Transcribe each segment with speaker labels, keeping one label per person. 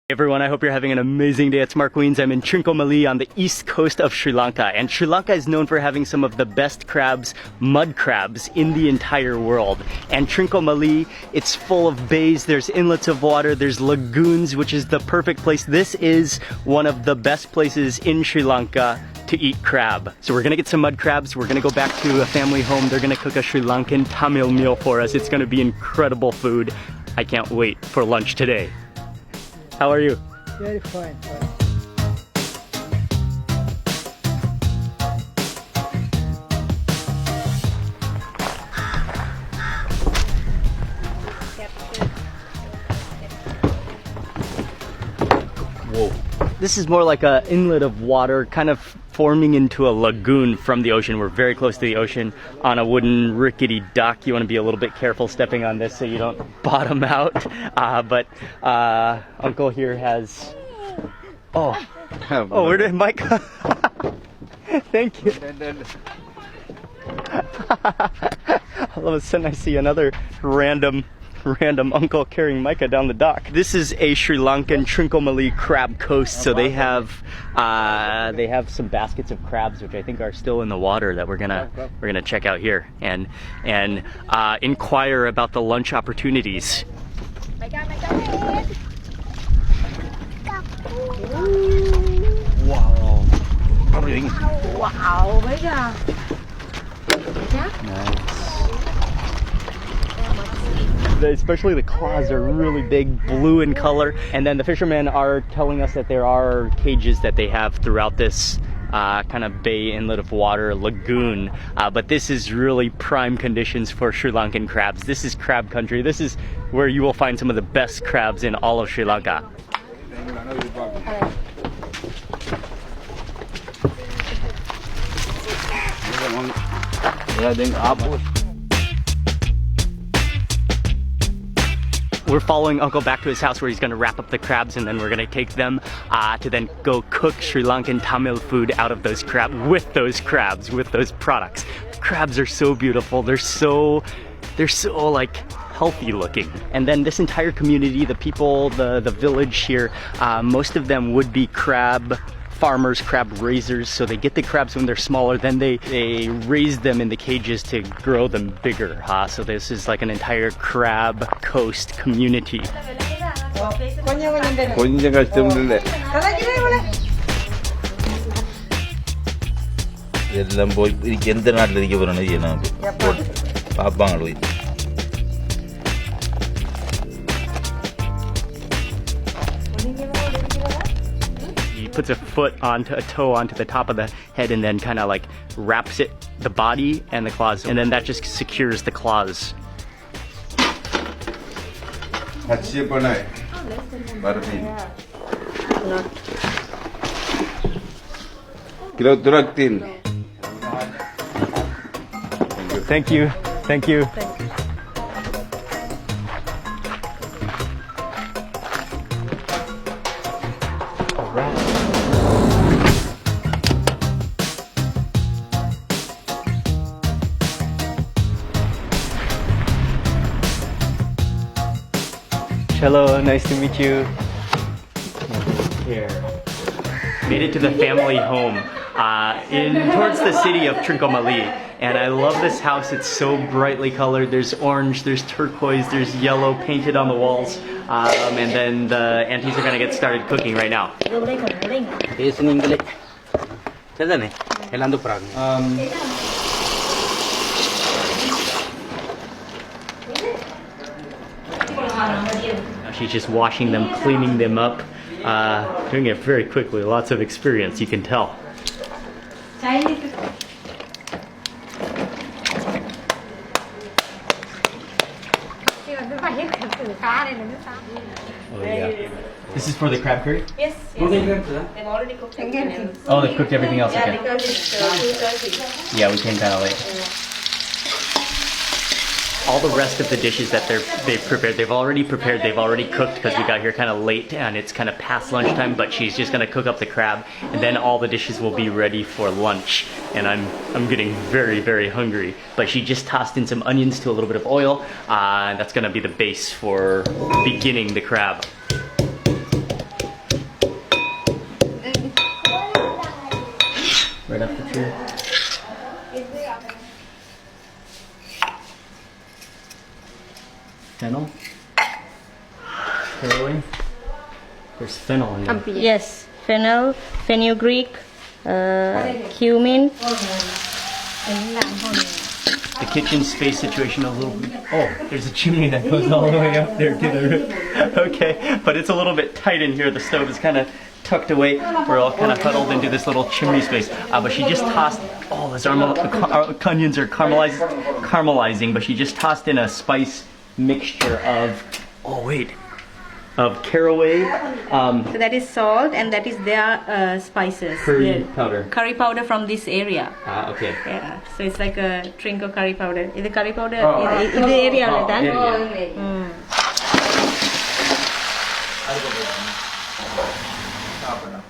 Speaker 1: Hey everyone, I hope you're having an amazing day. It's 𝐓𝐫𝐢𝐧𝐜𝐸. I'm in 𝐿 on the east coast of Sri Lanka, and Sri Lanka is known for having some of the best crabs, mud crabs, in the entire world. And 𝐿, it's full of bays, there's inlets of water, there's lagoons, which is the perfect place. This is one of the best places in Sri Lanka to eat crab. So we're gonna get some mud crabs, we're gonna go back to a family home, they're gonna cook a Sri Lankan Tamil meal for us. It's gonna be incredible food. I can't wait for lunch today. How are you?
Speaker 2: Very fine.
Speaker 1: Whoa. This is more like an inlet of water kind of forming into a lagoon from the ocean. We're very close to the ocean on a wooden rickety dock. You want to be a little bit careful stepping on this so you don't bottom out. But Uncle here has... Oh, where did Mike? Thank you. All of a sudden I see another random uncle carrying Micah down the dock. This is a Sri Lankan 𝐿 crab coast, so they have some baskets of crabs which I think are still in the water that we're gonna check out here and inquire about the lunch opportunities. Wow! Wow! Nice. Especially the claws are really big, blue in color. And then the fishermen are telling us that there are cages that they have throughout this kind of bay inlet of water, lagoon. But this is really prime conditions for Sri Lankan crabs. This is crab country. This is where you will find some of the best crabs in all of Sri Lanka. We're following Uncle back to his house where he's going to wrap up the crabs, and then we're going to take them to then go cook Sri Lankan Tamil food out of those crabs, with those products. Crabs are so beautiful. They're so like healthy looking. And then this entire community, the people, the village here, most of them would be crab farmers, crab raisers. So they get the crabs when they're smaller, then they raise them in the cages to grow them bigger. So this is like an entire crab coast community. Puts a toe onto the top of the head and then kind of like wraps it, the body and the claws, and then that just secures the claws. Thank you. Thank you. Hello, nice to meet you. Here. Made it to the family home towards the city of 𝐿. And I love this house. It's so brightly colored. There's orange, there's turquoise, there's yellow painted on the walls. And then the aunties are gonna get started cooking right now. She's just washing them, cleaning them up, doing it very quickly. Lots of experience, you can tell. Oh yeah. This is for the crab curry?
Speaker 3: Yes. They've already cooked everything else.
Speaker 1: Oh, they've cooked everything else, okay.
Speaker 3: Yeah, because
Speaker 1: Yeah, we came kind of late. All the rest of the dishes that they've prepared, they've already cooked because we got here kind of late and it's kind of past lunchtime, but she's just gonna cook up the crab and then all the dishes will be ready for lunch. And I'm getting very, very hungry. But she just tossed in some onions to a little bit of oil. That's gonna be the base for beginning the crab. right up the tree. Fennel. Caraway. There's fennel in there.
Speaker 2: Yes, fennel, fenugreek, cumin.
Speaker 1: The kitchen space situation a little bit. Oh, there's a chimney that goes all the way up there to the roof. Okay, but it's a little bit tight in here. The stove is kind of tucked away. We're all kind of huddled into this little chimney space. But she just tossed, oh, those onions are caramelizing, but she just tossed in a spice mixture of, oh wait, of caraway.
Speaker 2: So that is salt and that is their spices.
Speaker 1: Curry powder.
Speaker 2: Curry powder from this area.
Speaker 1: Ah, okay.
Speaker 2: Yeah, so it's like a drink of curry powder. Is the curry powder in the area like that?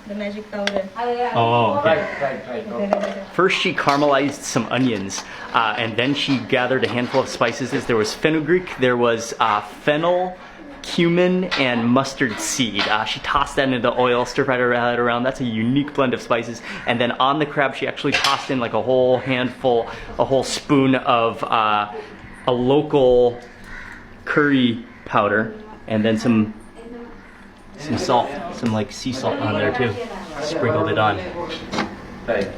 Speaker 2: The magic powder.
Speaker 1: Oh, okay. First she caramelized some onions, and then she gathered a handful of spices. There was fenugreek, there was fennel, cumin, and mustard seed. She tossed that into the oil, stir-fried it around. That's a unique blend of spices. And then on the crab, she actually tossed in like a whole handful, a whole spoon of a local curry powder, and then some salt, some like sea salt on there too. Sprinkled it on. The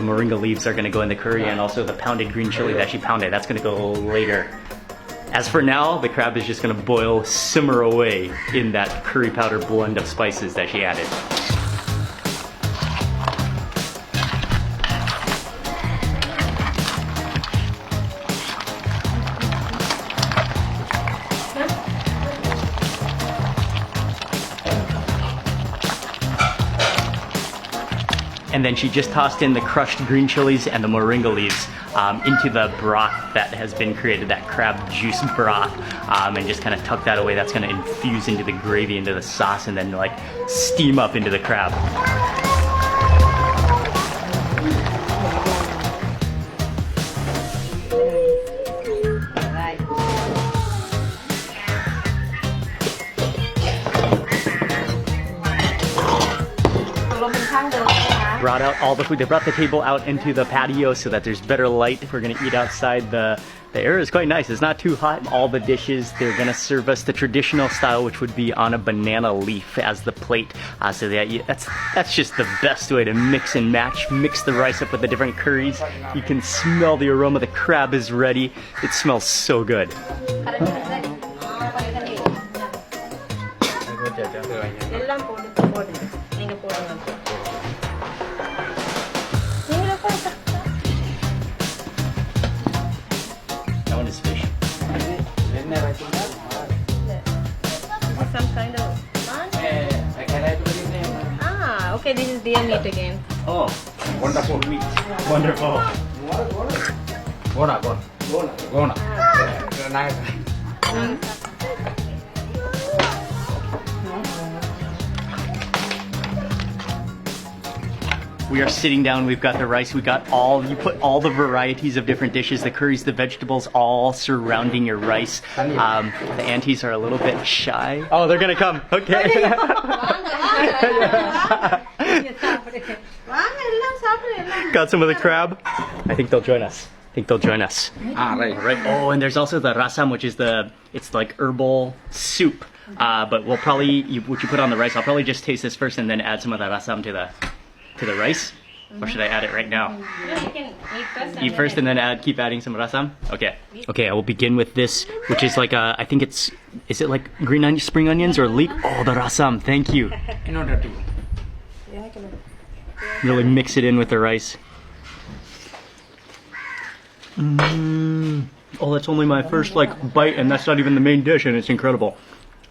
Speaker 1: moringa leaves are gonna go in the curry, and also the pounded green chili that she pounded, that's gonna go later. As for now, the crab is just gonna boil, simmer away in that curry powder blend of spices that she added. And then she just tossed in the crushed green chilies and the moringa leaves into the broth that has been created, that crab juice broth, and just kind of tuck that away. That's going to infuse into the gravy, into the sauce, and then like steam up into the crab. Brought out all the food. They brought the table out into the patio so that there's better light if we're gonna eat outside. The air is quite nice. It's not too hot. All the dishes, they're gonna serve us the traditional style, which would be on a banana leaf as the plate. So that's just the best way to mix and match. Mix the rice up with the different curries. You can smell the aroma. The crab is ready. It smells so good. That one is fish.
Speaker 2: Some kind of okay, this is deer meat again.
Speaker 1: Oh, wonderful meat. Wonderful. We are sitting down, we've got the rice, we got you put all the varieties of different dishes, the curries, the vegetables, all surrounding your rice. The aunties are a little bit shy. Oh, they're gonna come, okay. Got some of the crab. I think they'll join us. Right. Oh, and there's also the rasam, which is it's like herbal soup. But we'll probably, what you put on the rice, I'll probably just taste this first and then add some of the rasam to the rice? Or should I add it right now?
Speaker 2: No, you can
Speaker 1: eat first and then keep adding some rasam? Okay. Okay, I will begin with this, which is like I think is it like spring onions or leek? Oh, the rasam, thank you. In order to really mix it in with the rice. Oh, that's only my first like bite, and that's not even the main dish, and it's incredible.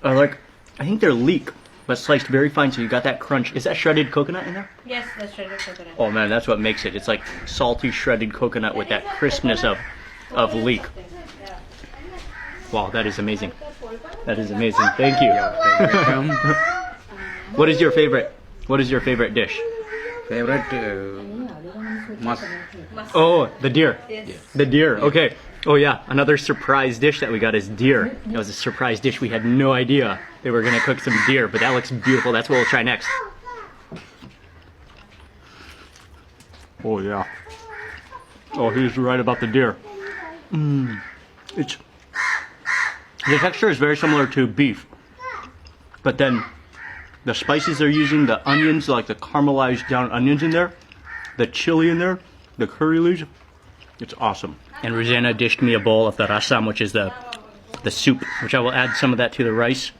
Speaker 1: I think they're leek, but sliced very fine, so you got that crunch. Is that shredded coconut in there?
Speaker 2: Yes, that's shredded coconut.
Speaker 1: Oh man, that's what makes it. It's like salty shredded coconut with that crispness of leek. Wow, that is amazing. That is amazing. Thank you. What is your favorite dish?
Speaker 4: Favorite mas.
Speaker 1: Oh, the deer.
Speaker 2: Yes.
Speaker 1: The deer. Okay. Oh yeah, another surprise dish that we got is deer. That was a surprise dish. We had no idea they were gonna cook some deer, but that looks beautiful. That's what we'll try next. Oh yeah. Oh, he's right about the deer. It's the texture is very similar to beef, but then the spices they're using, the onions, like the caramelized down onions in there, the chili in there, the curry leaves, it's awesome. And Rosanna dished me a bowl of the rasam, which is the soup, which I will add some of that to the rice.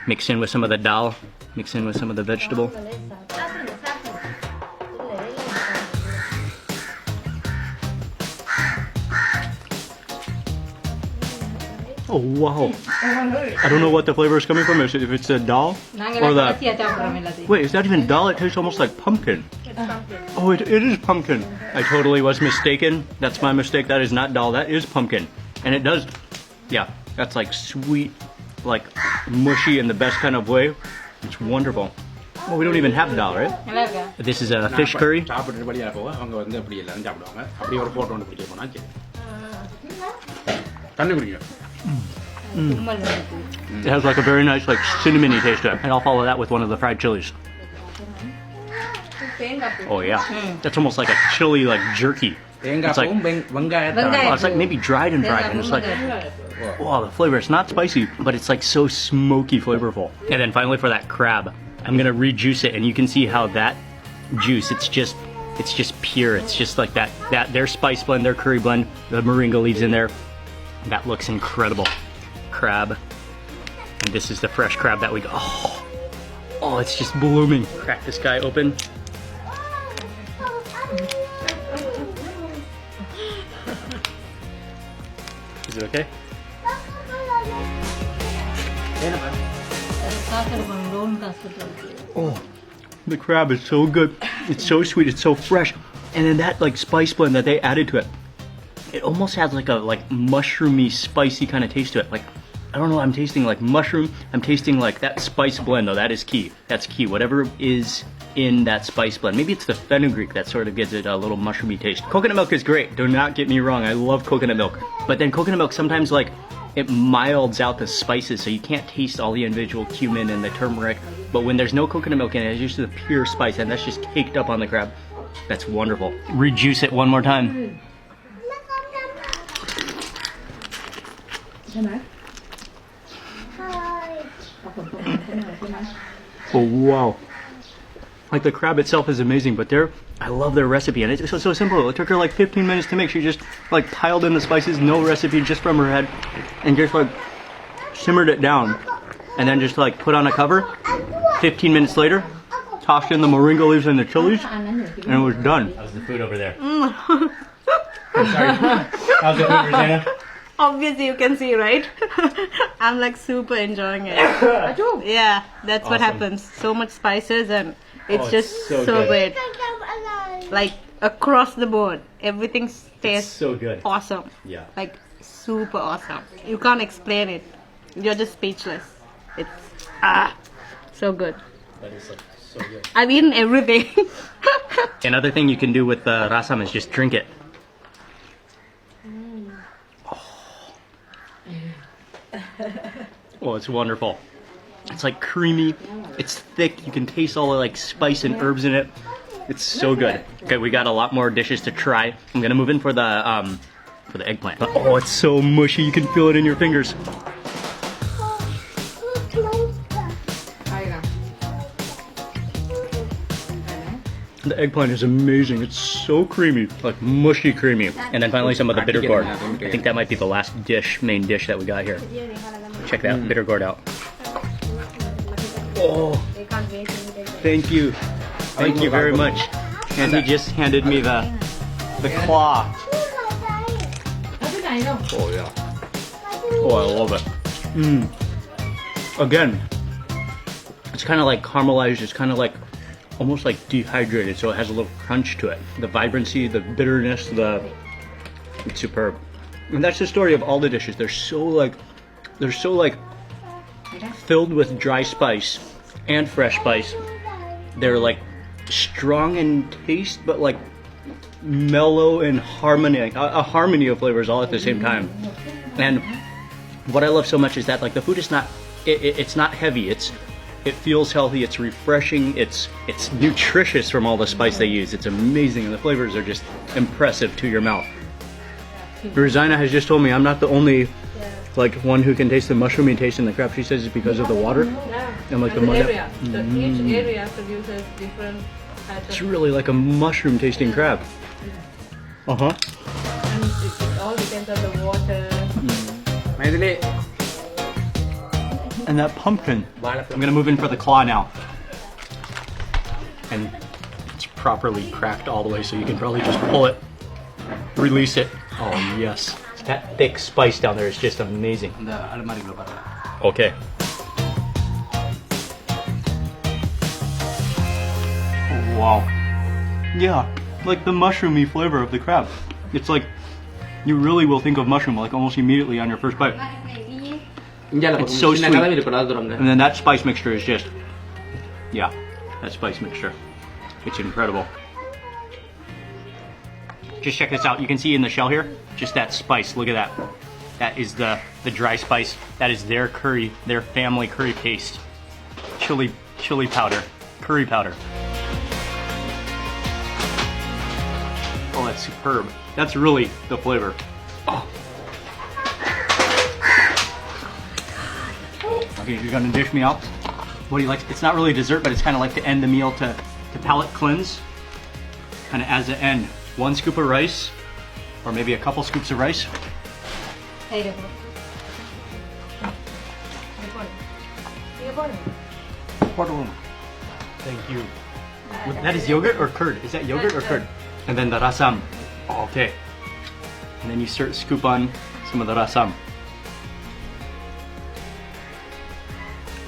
Speaker 1: Mix in with some of the dal, mix in with some of the vegetable. Oh wow! I don't know what the flavor is coming from. If it's the dal or the wait, it's not even dal. It tastes almost like pumpkin. Oh, it is pumpkin. I totally was mistaken. That's my mistake. That is not dal. That is pumpkin, and it does. Yeah, that's like sweet, like mushy in the best kind of way. It's wonderful. Oh, we don't even have dal, right? This is a fish curry. It has like a very nice like cinnamony taste to it. And I'll follow that with one of the fried chilies. Oh yeah. That's almost like a chili like jerky. It's like, it's like maybe dried and fried, and it's like, wow, the flavor, it's not spicy, but it's like so smoky flavorful. And then finally for that crab, I'm gonna rejuice it, and you can see how that juice, it's just pure. It's just like that their spice blend, their curry blend, the moringa leaves in there. That looks incredible. Crab. And this is the fresh crab that we got. Oh, it's just blooming. Crack this guy open. Is it okay? Oh, the crab is so good. It's so sweet, it's so fresh. And then that like spice blend that they added to it, it almost has like a mushroomy, spicy kind of taste to it. Like, I don't know, I'm tasting like mushroom. I'm tasting like that spice blend though. That is key. That's key. Whatever is in that spice blend. Maybe it's the fenugreek that sort of gives it a little mushroomy taste. Coconut milk is great. Do not get me wrong. I love coconut milk. But then coconut milk sometimes like it milds out the spices, so you can't taste all the individual cumin and the turmeric. But when there's no coconut milk in it, it's just the pure spice, and that's just caked up on the crab. That's wonderful. Rejuice it one more time. Oh wow. Like the crab itself is amazing, but I love their recipe, and it's so simple. It took her like 15 minutes to make. She just like piled in the spices, no recipe, just from her head, and just like simmered it down, and then just like put on a cover. 15 minutes later, tossed in the moringa leaves and the chilies, and it was done. How's the food over there? I'm sorry. How's the food, Rosanna?
Speaker 2: Obviously you can see, right? I'm like super enjoying it. Yeah, that's
Speaker 1: awesome.
Speaker 2: What happens. So much spices, and it's just
Speaker 1: so
Speaker 2: so
Speaker 1: good.
Speaker 2: great. Like across the board, everything tastes
Speaker 1: so good.
Speaker 2: Awesome.
Speaker 1: Yeah.
Speaker 2: Like super awesome. You can't explain it. You're just speechless. It's so good.
Speaker 1: That is like so good.
Speaker 2: I've eaten everything.
Speaker 1: Another thing you can do with the rasam is just drink it. Oh, it's wonderful. It's like creamy, it's thick, you can taste all the like spice and herbs in it. It's so good. Okay, we got a lot more dishes to try. I'm gonna move in for the eggplant. Oh, it's so mushy, you can feel it in your fingers. The eggplant is amazing. It's so creamy, like mushy creamy. And then finally some of the bitter gourd. I think that might be the last dish, main dish that we got here. Check that bitter gourd out. Oh, thank you. Thank you very much. And he just handed me the claw. Oh yeah. Oh, I love it. Again, it's kind of like caramelized. It's kind of like almost like dehydrated, so it has a little crunch to it. The vibrancy, the bitterness, it's superb. And that's the story of all the dishes. They're so filled with dry spice and fresh spice. They're like strong in taste, but like mellow in harmony, a harmony of flavors all at the same time. And what I love so much is that like the food is not, it's not heavy. It feels healthy, it's refreshing, it's nutritious from all the spice they use. It's amazing, and the flavors are just impressive to your mouth. Rosanna has just told me I'm not the only like one who can taste the mushroomy taste in the crab. She says it's because of the water.
Speaker 3: Yeah.
Speaker 1: And like
Speaker 3: And
Speaker 1: the
Speaker 3: area. So each area produces different types
Speaker 1: It's
Speaker 3: of,
Speaker 1: really like a mushroom tasting crab. Uh-huh.
Speaker 3: and it all depends on the water.
Speaker 4: Maithili.
Speaker 1: And that pumpkin. I'm gonna move in for the claw now. And it's properly cracked all the way, so you can probably just pull it, release it. Oh yes. That thick spice down there is just amazing. Okay. Oh, wow. Yeah, like the mushroomy flavor of the crab. It's like, you really will think of mushroom like almost immediately on your first bite. It's so sweet. And then that spice mixture is just, yeah, that spice mixture. It's incredible. Just check this out. You can see in the shell here, just that spice. Look at that. That is the dry spice. That is their curry, their family curry paste. Chili powder, curry powder. Oh, that's superb. That's really the flavor. Oh. Okay, you're gonna dish me out. What do you like? It's not really dessert, but it's kind of like to end the meal to palate cleanse. Kind of as an end. 1 scoop of rice, or maybe a couple scoops of rice. Thank you. That is yogurt or curd? Is that yogurt or curd? And then the rasam. Oh, okay. And then you scoop on some of the rasam.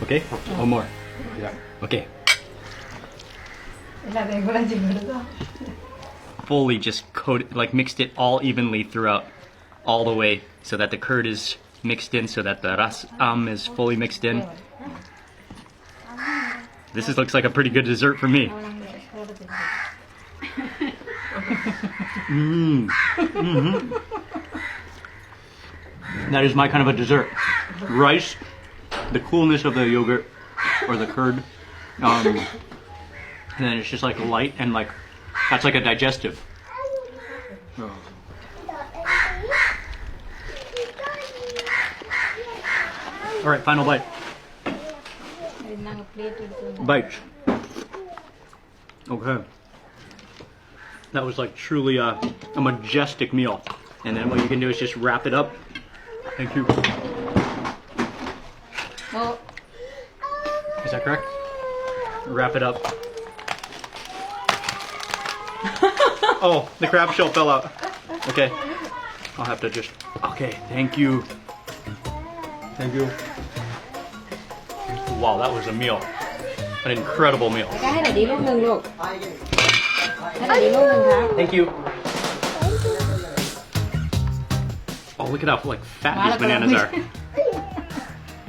Speaker 1: Okay? One more. Yeah. Okay. Fully just coated, like mixed it all evenly throughout, all the way, so that the curd is mixed in, so that the rasam is fully mixed in. Looks like a pretty good dessert for me. That is my kind of a dessert. Rice, the coolness of the yogurt or the curd, and then it's just like light and like, that's like a digestive. Oh. All right, final bite. Bite. Okay. That was like truly a majestic meal. And then what you can do is just wrap it up. Thank you.
Speaker 2: Oh.
Speaker 1: Is that correct? Wrap it up. Oh, the crab shell fell out. Okay. I'll have to just... Okay, thank you. Thank you. Wow, that was a meal. An incredible meal. Thank you. Oh, look at how like fat these bananas are.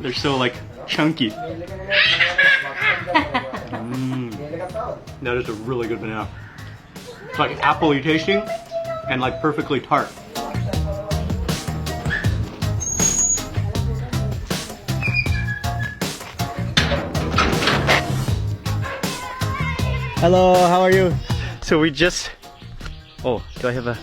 Speaker 1: They're so like chunky. That is a really good banana. It's like apple-y tasting and like perfectly tart. Hello, how are you? So we just, oh, do I have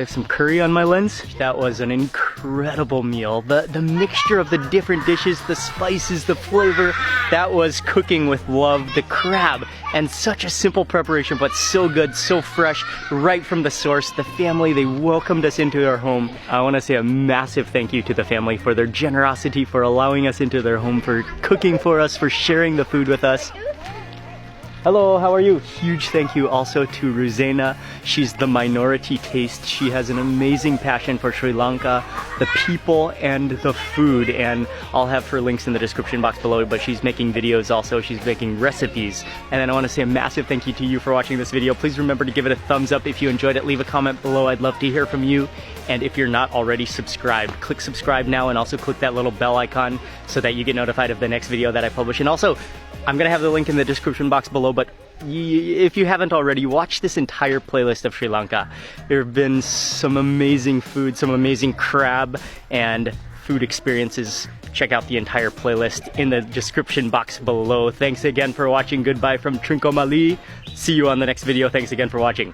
Speaker 1: some curry on my lens? That was an incredible meal. The mixture of the different dishes, the spices, the flavor, that was cooking with love. The crab, and such a simple preparation, but so good, so fresh, right from the source. The family, they welcomed us into their home. I want to say a massive thank you to the family for their generosity, for allowing us into their home, for cooking for us, for sharing the food with us. Hello, how are you? Huge thank you also to Rosanna. She's the minority taste. She has an amazing passion for Sri Lanka, the people and the food, and I'll have her links in the description box below, but she's making videos also. She's making recipes. And then I want to say a massive thank you to you for watching this video. Please remember to give it a thumbs up if you enjoyed it. Leave a comment below. I'd love to hear from you. And if you're not already subscribed, click subscribe now, and also click that little bell icon so that you get notified of the next video that I publish. And also, I'm gonna have the link in the description box below, but if you haven't already, watch this entire playlist of Sri Lanka. There have been some amazing food, some amazing crab and food experiences Check out the entire playlist in the description box below. Thanks again for watching. Goodbye from 𝐓𝐫𝐢𝐧𝐜𝐸. See you on the next video. Thanks again for watching.